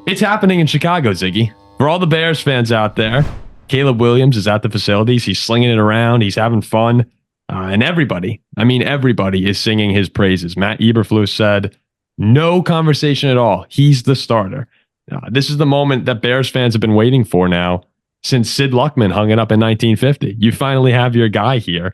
It's happening in Chicago, Ziggy. For all the Bears fans out there, Caleb Williams is at the facilities. He's slinging it around. He's having fun. And everybody is singing his praises. Matt Eberflus said, no conversation at all. He's the starter. This is the moment that Bears fans have been waiting for now since Sid Luckman hung it up in 1950. You finally have your guy here.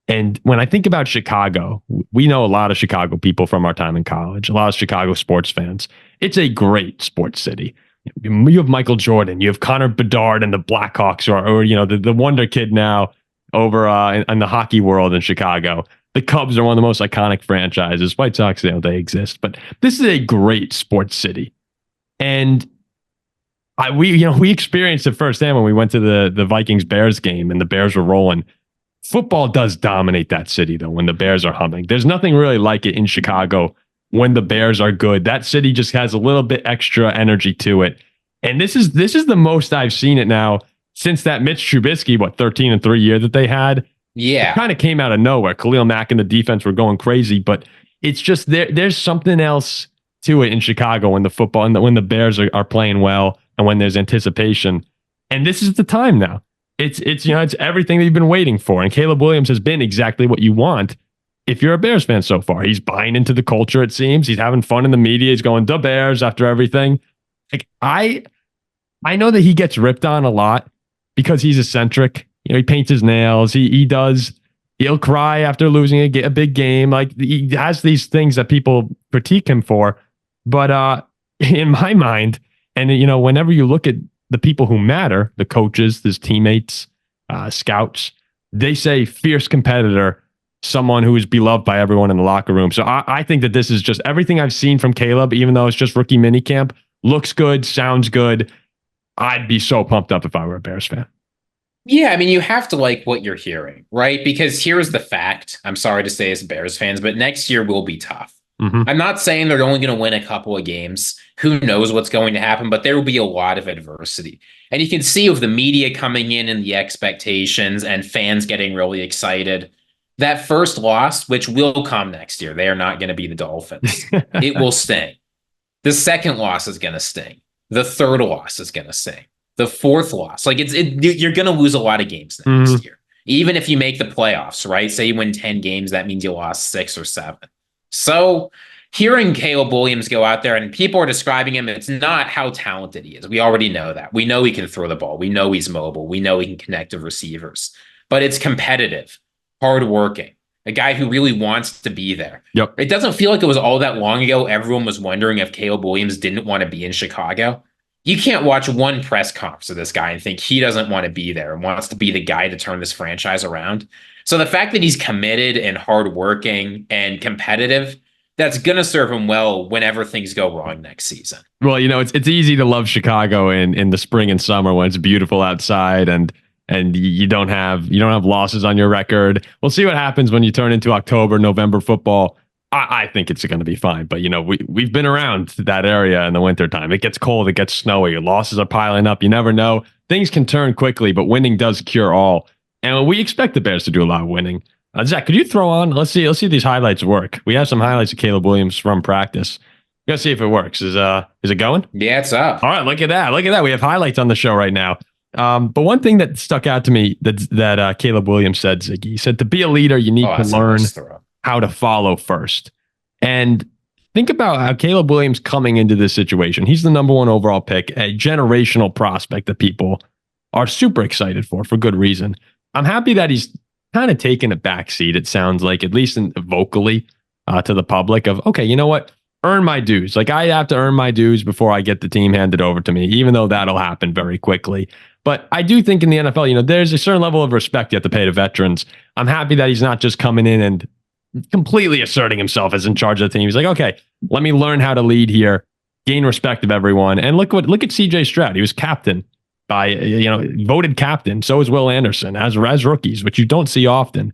And when I think about Chicago, we know a lot of Chicago people from our time in college, a lot of Chicago sports fans. It's a great sports city. You have Michael Jordan, you have Connor Bedard and the Blackhawks, or the wonder kid now over in the hockey world in Chicago. The Cubs are one of the most iconic franchises. White Sox, they exist, but this is a great sports city. And we experienced it firsthand when we went to the Vikings-Bears game and the Bears were rolling. Football does dominate that city, though, when the Bears are humming. There's nothing really like it in Chicago when the Bears are good. That city just has a little bit extra energy to it. And this is the most I've seen it now since that Mitch Trubisky, 13-3 year that they had. Yeah. It kind of came out of nowhere. Khalil Mack and the defense were going crazy, but it's just there's something else to it in Chicago when the football and when the Bears are playing well and when there's anticipation. And this is the time now. It's everything that you've been waiting for. And Caleb Williams has been exactly what you want if you're a Bears fan so far. He's buying into the culture, it seems. He's having fun in the media. He's going, the Bears after everything. Like I know that he gets ripped on a lot because he's eccentric. He paints his nails. He'll cry after losing a big game. Like he has these things that people critique him for. But in my mind, and whenever you look at the people who matter, the coaches, his teammates, scouts, they say fierce competitor, someone who is beloved by everyone in the locker room. So I think that this is just everything I've seen from Caleb, even though it's just rookie minicamp, looks good, sounds good. I'd be so pumped up if I were a Bears fan. Yeah, I mean, you have to like what you're hearing, right? Because here's the fact. I'm sorry to say as Bears fans, but next year will be tough. Mm-hmm. I'm not saying they're only going to win a couple of games. Who knows what's going to happen, but there will be a lot of adversity. And you can see with the media coming in and the expectations and fans getting really excited. That first loss, which will come next year, they are not going to be the Dolphins. It will sting. The second loss is going to sting. The third loss is going to sting. The fourth loss. You're going to lose a lot of games next year. Even if you make the playoffs, right? Say you win 10 games, that means you lost 6 or 7. So hearing Caleb Williams go out there and people are describing him, it's not how talented he is. We already know that. We know he can throw the ball. We know he's mobile. We know he can connect with receivers. But it's competitive, hardworking, a guy who really wants to be there. Yep. It doesn't feel like it was all that long ago everyone was wondering if Caleb Williams didn't want to be in Chicago. You can't watch one press conference of this guy and think he doesn't want to be there and wants to be the guy to turn this franchise around. So the fact that he's committed and hardworking and competitive, that's going to serve him well whenever things go wrong next season. Well, it's easy to love Chicago in the spring and summer when it's beautiful outside and you don't have losses on your record. We'll see what happens when you turn into October, November football. I think it's going to be fine. But, we've been around that area in the wintertime. It gets cold. It gets snowy. Losses are piling up. You never know. Things can turn quickly, but winning does cure all. And we expect the Bears to do a lot of winning. Zach, could you throw on? Let's see if these highlights work. We have some highlights of Caleb Williams from practice. We got to see if it works. Is it going? Yeah, it's up. All right, look at that. We have highlights on the show right now. But one thing that stuck out to me that Caleb Williams said, Ziggy, he said, to be a leader, you need to learn how to follow first. And think about how Caleb Williams coming into this situation. He's the number 1 overall pick, a generational prospect that people are super excited for good reason. I'm happy that he's kind of taken a backseat, it sounds like, at least vocally to the public of, okay, you know what? Earn my dues. Like I have to earn my dues before I get the team handed over to me, even though that'll happen very quickly. But I do think in the NFL, there's a certain level of respect you have to pay to veterans. I'm happy that he's not just coming in and completely asserting himself as in charge of the team. He's like, okay, let me learn how to lead here, gain respect of everyone. And look at CJ Stroud. He was captain by, voted captain. So is Will Anderson as rookies, which you don't see often.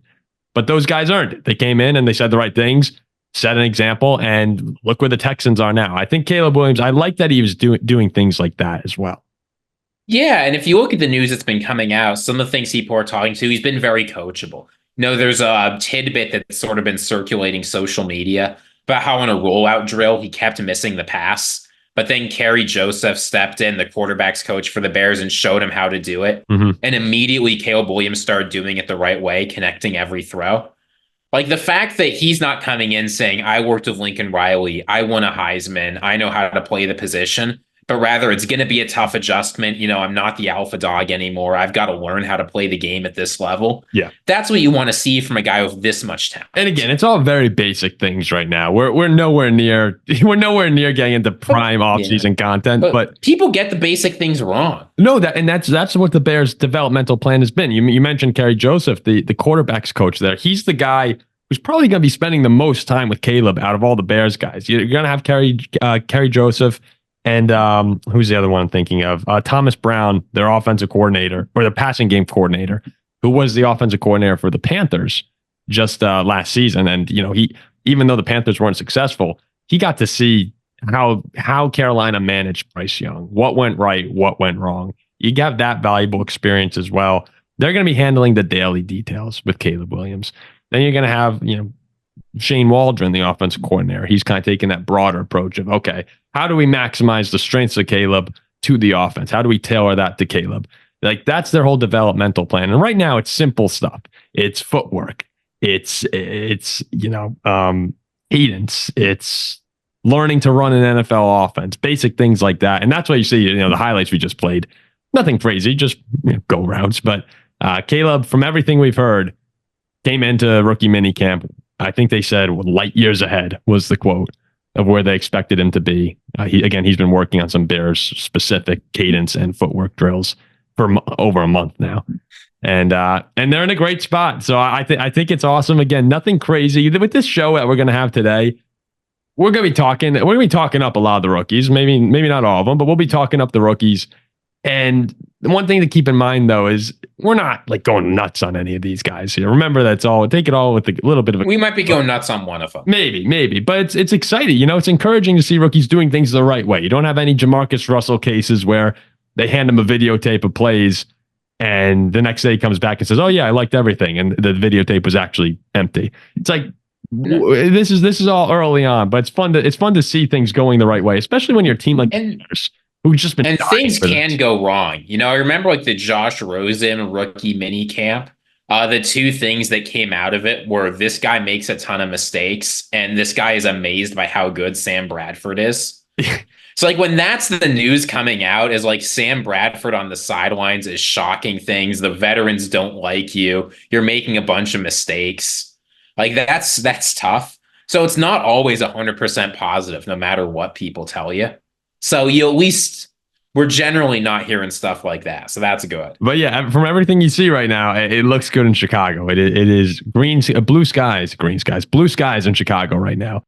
But those guys earned it. They came in and they said the right things, set an example, and look where the Texans are now. I think Caleb Williams, I like that he was doing things like that as well. Yeah, and if you look at the news that's been coming out, some of the things people are talking to, he's been very coachable. There's a tidbit that's sort of been circulating social media about how on a rollout drill, he kept missing the pass. But then Kerry Joseph stepped in, the quarterback's coach for the Bears, and showed him how to do it. And immediately Caleb Williams started doing it the right way, connecting every throw. Like the fact that he's not coming in saying, I worked with Lincoln Riley, I won a Heisman, I know how to play the position, but rather it's going to be a tough adjustment. You know, I'm not the alpha dog anymore. I've got to learn how to play the game at this level. Yeah. That's what you want to see from a guy with this much talent. And again, it's all very basic things right now. We're nowhere near getting into prime offseason content, but people get the basic things wrong. No, that's what the Bears' developmental plan has been. You mentioned Kerry Joseph, the quarterback's coach there. He's the guy who's probably going to be spending the most time with Caleb out of all the Bears guys. You're going to have Kerry Joseph. And who's the other one I'm thinking of? Thomas Brown, their offensive coordinator, or the passing game coordinator, who was the offensive coordinator for the Panthers just last season. And, you know, even though the Panthers weren't successful, he got to see how Carolina managed Bryce Young, what went right, what went wrong. You got that valuable experience as well. They're going to be handling the daily details with Caleb Williams. Then you're going to have, you know, Shane Waldron, the offensive coordinator. He's kind of taking that broader approach of, okay, how do we maximize the strengths of Caleb to the offense? How do we tailor that to Caleb? Like that's their whole developmental plan. And right now it's simple stuff. It's footwork. It's cadence. It's learning to run an NFL offense, basic things like that. And that's why you see, you know, the highlights we just played. Nothing crazy, just go routes. But Caleb, from everything we've heard, came into rookie mini camp. I think they said light years ahead was the quote of where they expected him to be. He's been working on some Bears specific cadence and footwork drills for over a month now. And they're in a great spot. So I think it's awesome. Again, nothing crazy with this show that we're going to have today. We're going to be talking up a lot of the rookies, maybe not all of them, but we'll be talking up the rookies. And the one thing to keep in mind, though, is we're not like going nuts on any of these guys here. Remember, take it all with a little bit of we might be going nuts on one of them. Maybe. But it's exciting. You know, it's encouraging to see rookies doing things the right way. You don't have any Jamarcus Russell cases where they hand him a videotape of plays and the next day he comes back and says, oh, yeah, I liked everything. And the videotape was actually empty. It's like, this is all early on, but it's fun to see things going the right way, especially when your team like who've just been things can go wrong. You know, I remember like the Josh Rosen rookie mini camp. The two things that came out of it were this guy makes a ton of mistakes and this guy is amazed by how good Sam Bradford is. So like when that's the news coming out is like Sam Bradford on the sidelines is shocking things. The veterans don't like you. You're making a bunch of mistakes. Like that's tough. So it's not always 100% positive, no matter what people tell you. So we're generally not hearing stuff like that. So that's good. But yeah, from everything you see right now, it looks good in Chicago. It is blue skies in Chicago right now.